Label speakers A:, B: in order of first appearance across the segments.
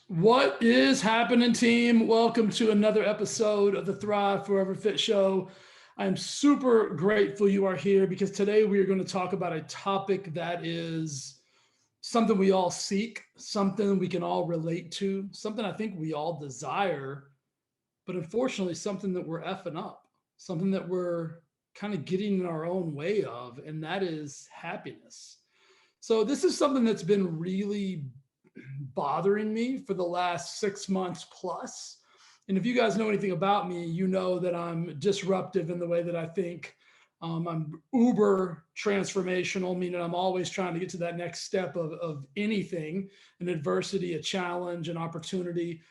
A: What is happening, team? Welcome to another episode of the Thrive Forever Fit Show. I'm super grateful you are here because today we are going to talk about a topic that is something we all seek, something we can all relate to, something I think we all desire, but unfortunately, something that we're effing up, something that we're kind of getting in our own way of, and that is happiness. So, this is something that's been really bothering me for the last 6 months plus. And if you guys know anything about me, you know that I'm disruptive in the way that I think. I'm uber transformational, meaning I'm always trying to get to that next step of anything, an adversity, a challenge, an opportunity.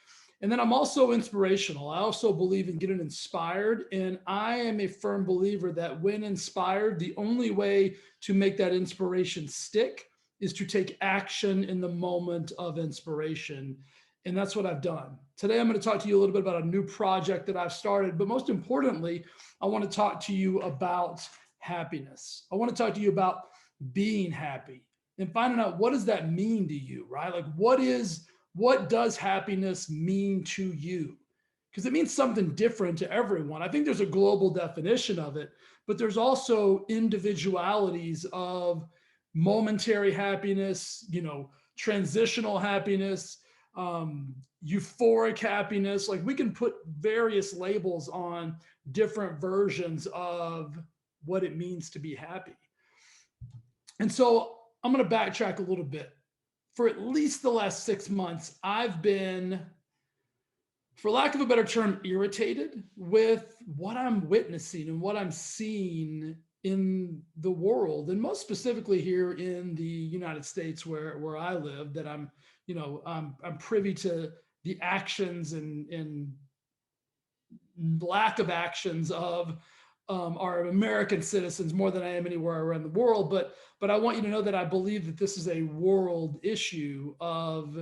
A: And then I'm also inspirational. I also believe in getting inspired. And I am a firm believer that when inspired, the only way to make that inspiration stick is to take action in the moment of inspiration. And that's what I've done. Today, I'm going to talk to you a little bit about a new project that I've started. But most importantly, I want to talk to you about happiness. I want to talk to you about being happy and finding out what does that mean to you, right? Like what does happiness mean to you? Because it means something different to everyone. I think there's a global definition of it, but there's also individualities of momentary happiness, transitional happiness, euphoric happiness. Like we can put various labels on different versions of what it means to be happy. And so I'm going to backtrack a little bit. For at least the last 6 months, I've been, for lack of a better term, irritated with what I'm witnessing and what I'm seeing in the world, and most specifically here in the United States, where I live. That I'm privy to the actions and lack of actions of our American citizens more than I am anywhere around the world. But I want you to know that I believe that this is a world issue of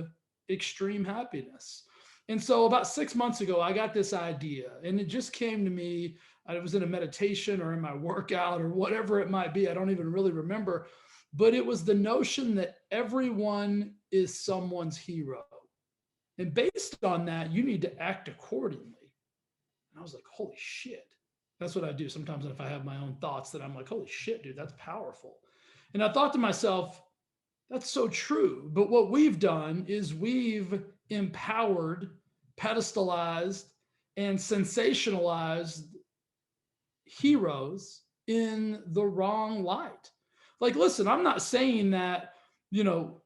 A: extreme happiness. And so about 6 months ago, I got this idea, and it just came to me. I was in a meditation or in my workout or whatever it might be. I don't even really remember. But it was the notion that everyone is someone's hero. And based on that, you need to act accordingly. And I was like, holy shit. That's what I do sometimes if I have my own thoughts that I'm like, holy shit, dude, that's powerful. And I thought to myself, that's so true. But what we've done is we've empowered, pedestalized, and sensationalized heroes in the wrong light. Like, listen, I'm not saying that, you know,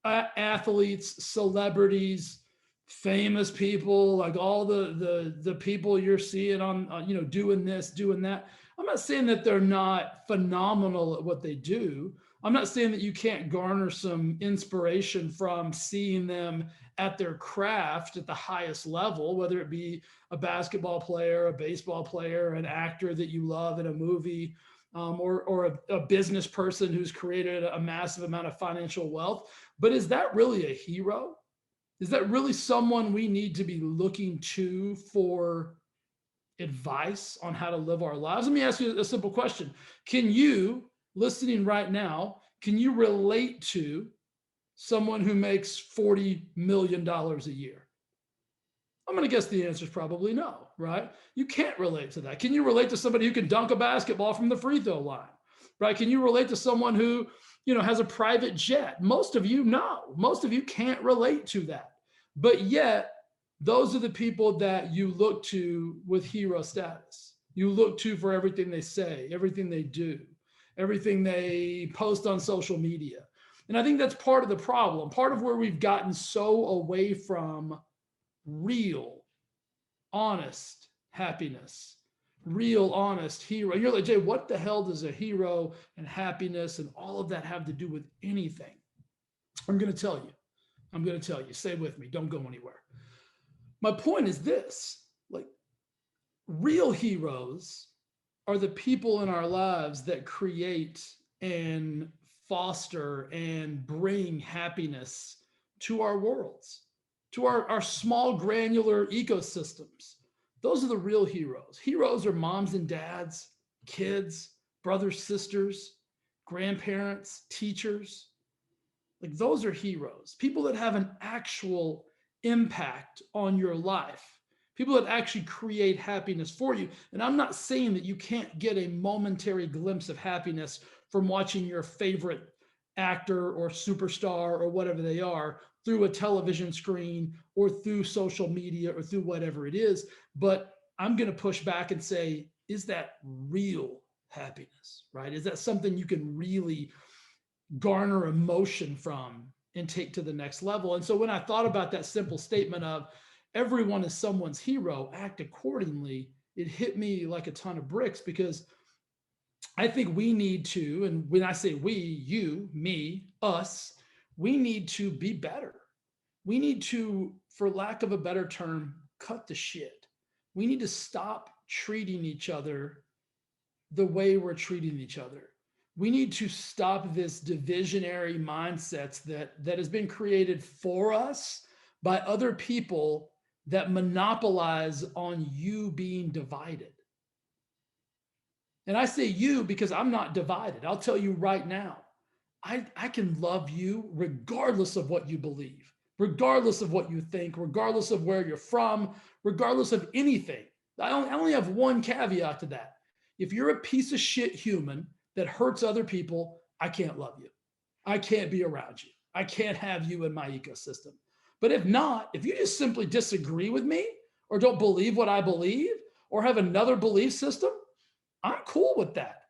A: athletes, celebrities, famous people, like all the people you're seeing on, doing this, doing that. I'm not saying that they're not phenomenal at what they do. I'm not saying that you can't garner some inspiration from seeing them at their craft at the highest level, whether it be a basketball player, a baseball player, an actor that you love in a movie, or a business person who's created a massive amount of financial wealth. But is that really a hero? Is that really someone we need to be looking to for advice on how to live our lives? Let me ask you a simple question. Can you, listening right now, can you relate to someone who makes $40 million a year? I'm going to guess the answer is probably no, right? You can't relate to that. Can you relate to somebody who can dunk a basketball from the free throw line, right? Can you relate to someone who, has a private jet? Most of you know. Most of you can't relate to that. But yet, those are the people that you look to with hero status. You look to for everything they say, everything they do, everything they post on social media. And I think that's part of the problem, part of where we've gotten so away from real, honest happiness, real, honest hero. You're like, Jay, what the hell does a hero and happiness and all of that have to do with anything? I'm going to tell you. I'm going to tell you. Stay with me. Don't go anywhere. My point is this: like, real heroes are the people in our lives that create and foster and bring happiness to our worlds, to our small granular ecosystems. Those are the real heroes. Heroes are moms and dads, kids, brothers, sisters, grandparents, teachers. Like, those are heroes, people that have an actual impact on your life, people that actually create happiness for you. And I'm not saying that you can't get a momentary glimpse of happiness from watching your favorite actor or superstar or whatever they are through a television screen or through social media or through whatever it is. But I'm going to push back and say, is that real happiness, right? Is that something you can really garner emotion from and take to the next level? And so when I thought about that simple statement of everyone is someone's hero, act accordingly, it hit me like a ton of bricks, because I think we need to, and when I say we, you, me, us, we need to be better. We need to, for lack of a better term, cut the shit. We need to stop treating each other the way we're treating each other. We need to stop this divisionary mindsets that has been created for us by other people that monopolize on you being divided. And I say you because I'm not divided. I'll tell you right now, I can love you regardless of what you believe, regardless of what you think, regardless of where you're from, regardless of anything. I only have one caveat to that. If you're a piece of shit human that hurts other people, I can't love you. I can't be around you. I can't have you in my ecosystem. But if not, if you just simply disagree with me or don't believe what I believe or have another belief system, I'm cool with that.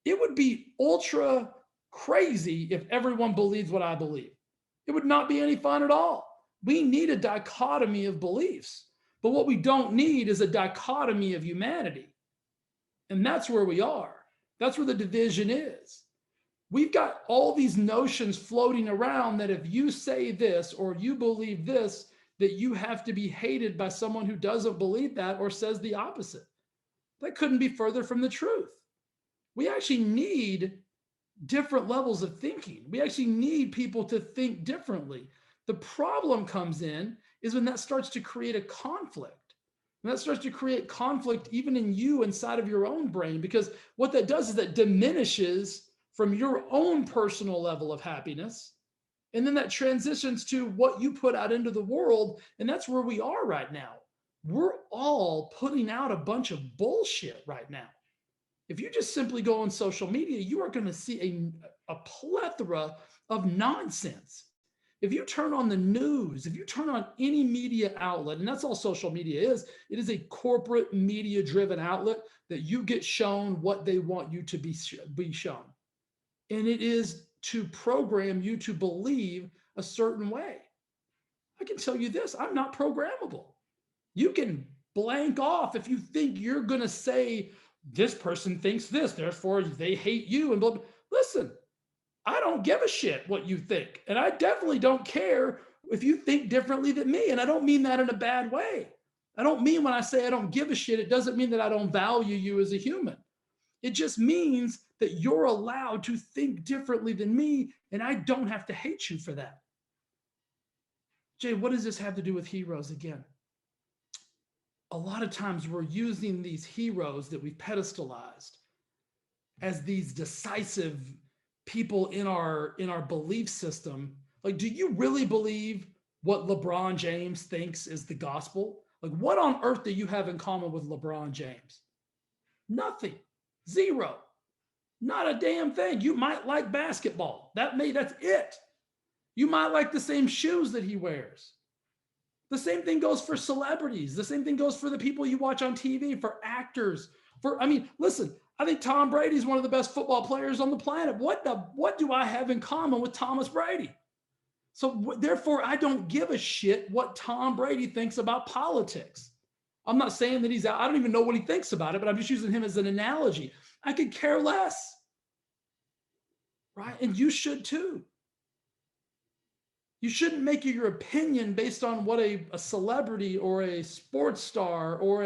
A: It would be ultra crazy if everyone believes what I believe. It would not be any fun at all. We need a dichotomy of beliefs. But what we don't need is a dichotomy of humanity. And that's where we are. That's where the division is. We've got all these notions floating around that if you say this or you believe this, that you have to be hated by someone who doesn't believe that or says the opposite. That couldn't be further from the truth. We actually need different levels of thinking. We actually need people to think differently. The problem comes in is when that starts to create a conflict. And that starts to create conflict even in you inside of your own brain, because what that does is that diminishes from your own personal level of happiness. And then that transitions to what you put out into the world. And that's where we are right now. We're all putting out a bunch of bullshit right now. If you just simply go on social media, you are going to see a plethora of nonsense. If you turn on the news, if you turn on any media outlet, and that's all social media is, it is a corporate media driven outlet that you get shown what they want you to be shown. And it is to program you to believe a certain way. I can tell you this, I'm not programmable. You can blank off if you think you're going to say, this person thinks this, therefore they hate you and blah, blah. Listen, I don't give a shit what you think. And I definitely don't care if you think differently than me. And I don't mean that in a bad way. I don't mean when I say I don't give a shit, it doesn't mean that I don't value you as a human. It just means that you're allowed to think differently than me, and I don't have to hate you for that. Jay, what does this have to do with heroes again? A lot of times we're using these heroes that we've pedestalized as these decisive people in our belief system. Like, do you really believe what LeBron James thinks is the gospel? Like, what on earth do you have in common with LeBron James? Nothing. Zero. Not a damn thing. You might like basketball. That's it. You might like the same shoes that he wears. The same thing goes for celebrities. The same thing goes for the people you watch on TV, for actors. Listen, I think Tom Brady is one of the best football players on the planet. What do I have in common with Thomas Brady? So therefore, I don't give a shit what Tom Brady thinks about politics. I'm not saying that I don't even know what he thinks about it, but I'm just using him as an analogy. I could care less, right? And you should too. You shouldn't make your opinion based on what a celebrity or a sports star or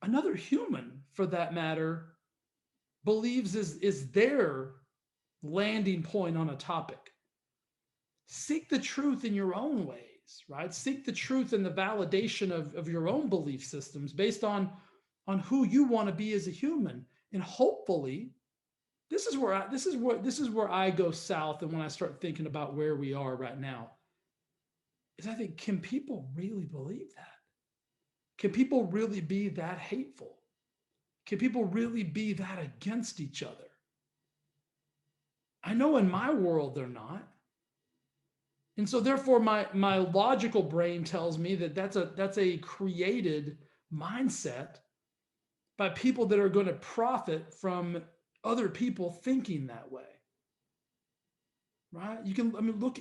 A: another human, for that matter, believes is their landing point on a topic. Seek the truth in your own ways, right? Seek the truth in the validation of your own belief systems based on who you want to be as a human. And hopefully, this is where I go south, and when I start thinking about where we are right now, is I think, can people really believe that? Can people really be that hateful? Can people really be that against each other? I know in my world they're not. And so therefore my logical brain tells me that that's a created mindset by people that are going to profit from other people thinking that way. Right? Look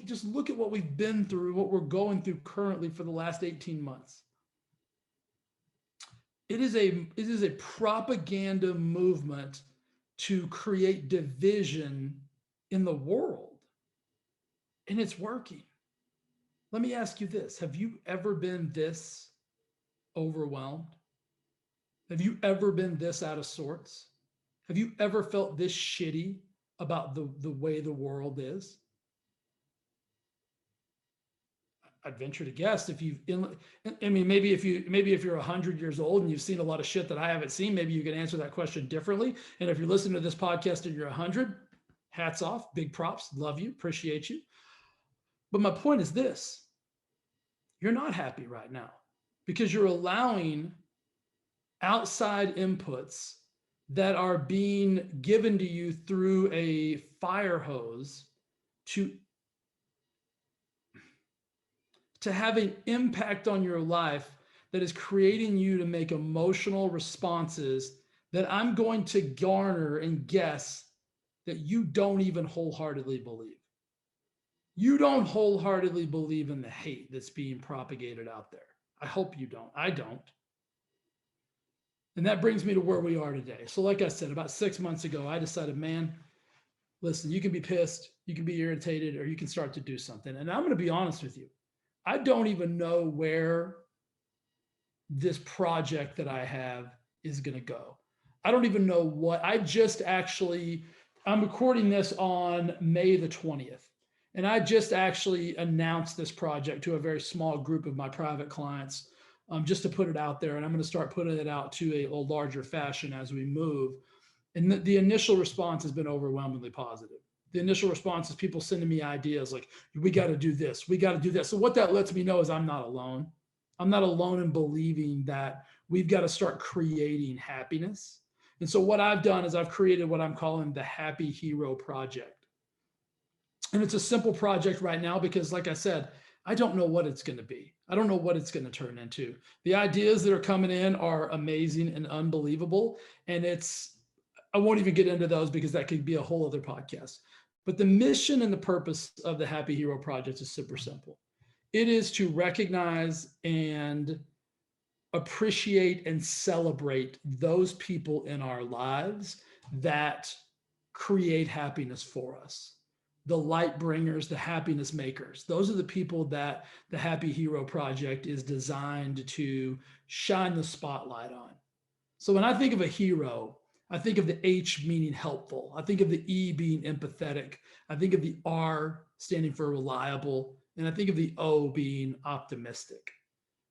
A: at what we've been through, what we're going through currently for the last 18 months. It is a propaganda movement to create division in the world. And it's working. Let me ask you this. Have you ever been this overwhelmed? Have you ever been this out of sorts? Have you ever felt this shitty about the way the world is? I'd venture to guess if you've, I mean, maybe if you're 100 years old and you've seen a lot of shit that I haven't seen, maybe you can answer that question differently. And if you're listening to this podcast and you're 100, hats off, big props, love you, appreciate you. But my point is this: you're not happy right now because you're allowing outside inputs that are being given to you through a fire hose to have an impact on your life that is creating you to make emotional responses that I'm going to garner and guess that you don't even wholeheartedly believe. You don't wholeheartedly believe in the hate that's being propagated out there. I hope you don't. I don't. And that brings me to where we are today. So like I said, about 6 months ago, I decided, man, listen, you can be pissed, you can be irritated, or you can start to do something. And I'm going to be honest with you. I don't even know where this project that I have is going to go. I don't even know what. I'm recording this on May the 20th. And I just actually announced this project to a very small group of my private clients, just to put it out there. And I'm going to start putting it out to a larger fashion as we move. And the initial response has been overwhelmingly positive. The initial response is people sending me ideas like, we got to do this, we got to do that. So what that lets me know is I'm not alone. I'm not alone in believing that we've got to start creating happiness. And so what I've done is I've created what I'm calling the Happy Hero Project. And it's a simple project right now because, like I said, I don't know what it's going to be. I don't know what it's going to turn into. The ideas that are coming in are amazing and unbelievable. And I won't even get into those because that could be a whole other podcast. But the mission and the purpose of the Happy Hero Project is super simple. It is to recognize and appreciate and celebrate those people in our lives that create happiness for us. The light bringers, the happiness makers. Those are the people that the Happy Hero Project is designed to shine the spotlight on. So when I think of a hero, I think of the H meaning helpful. I think of the E being empathetic. I think of the R standing for reliable. And I think of the O being optimistic.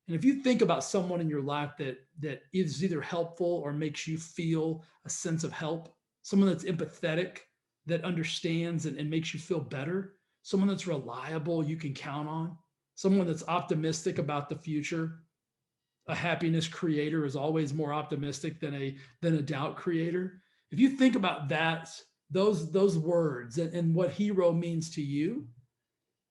A: And if you think about someone in your life that is either helpful or makes you feel a sense of help, someone that's empathetic, that understands and makes you feel better, someone that's reliable you can count on, someone that's optimistic about the future. A happiness creator is always more optimistic than a doubt creator. If you think about that, those words and what hero means to you,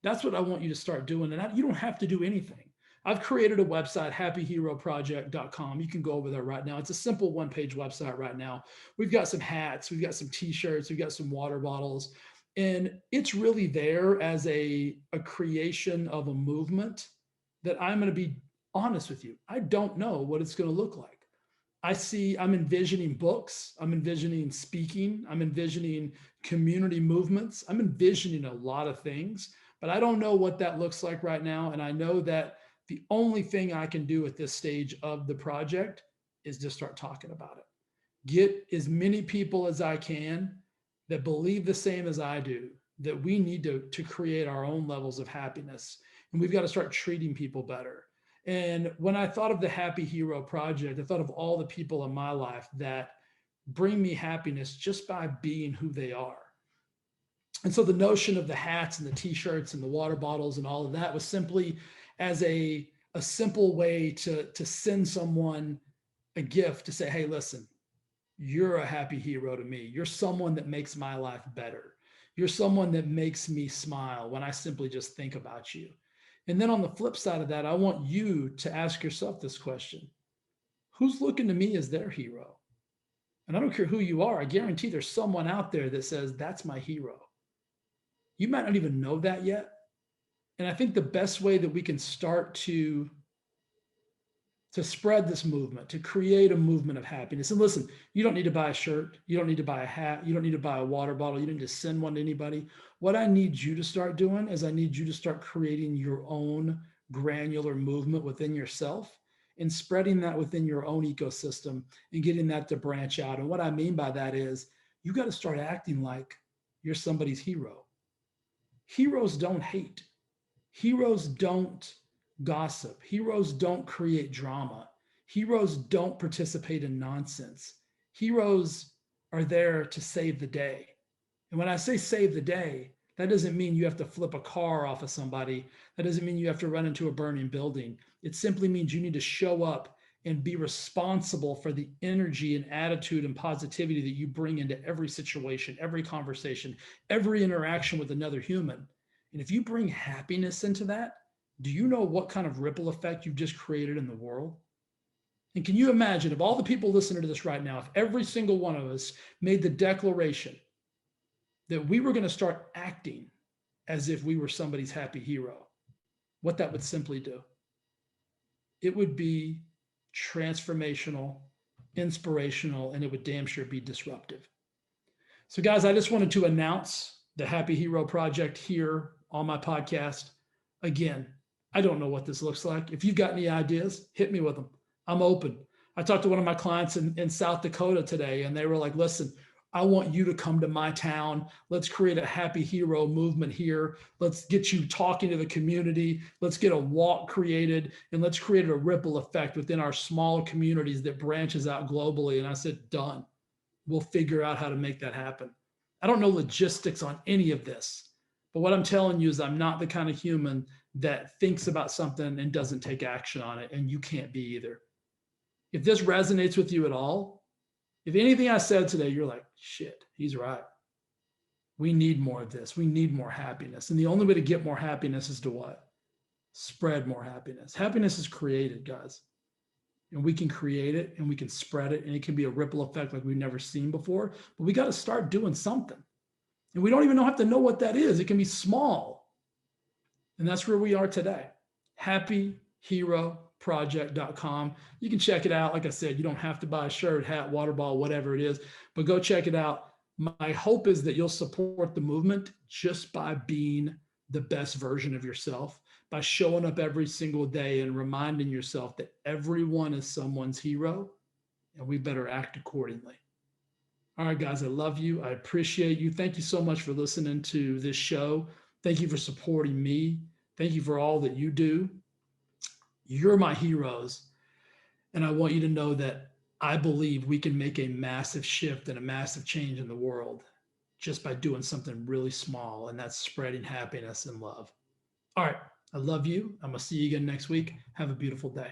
A: that's what I want you to start doing. And you don't have to do anything. I've created a website, happyheroproject.com. You can go over there right now. It's a simple one-page website right now. We've got some hats, we've got some t-shirts, we've got some water bottles. And it's really there as a creation of a movement that I'm going to be honest with you. I don't know what it's going to look like. I'm envisioning books. I'm envisioning speaking. I'm envisioning community movements. I'm envisioning a lot of things, but I don't know what that looks like right now. And I know that the only thing I can do at this stage of the project is just start talking about it. Get as many people as I can that believe the same as I do, that we need to create our own levels of happiness. And we've got to start treating people better. And when I thought of the Happy Hero Project, I thought of all the people in my life that bring me happiness just by being who they are. And so the notion of the hats and the t-shirts and the water bottles and all of that was simply as a simple way to send someone a gift to say, hey, listen, you're a happy hero to me. You're someone that makes my life better. You're someone that makes me smile when I simply just think about you. And then on the flip side of that, I want you to ask yourself this question: who's looking to me as their hero? And I don't care who you are, I guarantee there's someone out there that says, that's my hero. You might not even know that yet. And I think the best way that we can start to spread this movement, to create a movement of happiness. And listen, you don't need to buy a shirt. You don't need to buy a hat. You don't need to buy a water bottle. You don't need to send one to anybody. What I need you to start doing is I need you to start creating your own granular movement within yourself and spreading that within your own ecosystem and getting that to branch out. And what I mean by that is you got to start acting like you're somebody's hero. Heroes don't hate. Heroes don't gossip. Heroes don't create drama. Heroes don't participate in nonsense. Heroes are there to save the day. And when I say save the day, that doesn't mean you have to flip a car off of somebody. That doesn't mean you have to run into a burning building. It simply means you need to show up and be responsible for the energy and attitude and positivity that you bring into every situation, every conversation, every interaction with another human. And if you bring happiness into that, do you know what kind of ripple effect you've just created in the world? And can you imagine if all the people listening to this right now, if every single one of us made the declaration that we were going to start acting as if we were somebody's happy hero, what that would simply do? It would be transformational, inspirational, and it would damn sure be disruptive. So guys, I just wanted to announce the Happy Hero Project here on my podcast. Again, I don't know what this looks like. If you've got any ideas, hit me with them. I'm open. I talked to one of my clients in South Dakota today, and they were like, listen, I want you to come to my town. Let's create a happy hero movement here. Let's get you talking to the community. Let's get a walk created, and let's create a ripple effect within our small communities that branches out globally. And I said, done. We'll figure out how to make that happen. I don't know logistics on any of this, but what I'm telling you is I'm not the kind of human that thinks about something and doesn't take action on it, and you can't be either. If this resonates with you at all, if anything I said today, you're like, shit, he's right. We need more of this. We need more happiness. And the only way to get more happiness is to what? Spread more happiness. Happiness is created, guys. And we can create it and we can spread it, and it can be a ripple effect like we've never seen before. But we got to start doing something. And we don't even have to know what that is. It can be small. And that's where we are today. HappyHeroProject.com. You can check it out. Like I said, you don't have to buy a shirt, hat, water bottle, whatever it is, but go check it out. My hope is that you'll support the movement just by being the best version of yourself, by showing up every single day and reminding yourself that everyone is someone's hero, and we better act accordingly. All right, guys, I love you. I appreciate you. Thank you so much for listening to this show. Thank you for supporting me. Thank you for all that you do. You're my heroes. And I want you to know that I believe we can make a massive shift and a massive change in the world just by doing something really small, and that's spreading happiness and love. All right, I love you. I'm going to see you again next week. Have a beautiful day.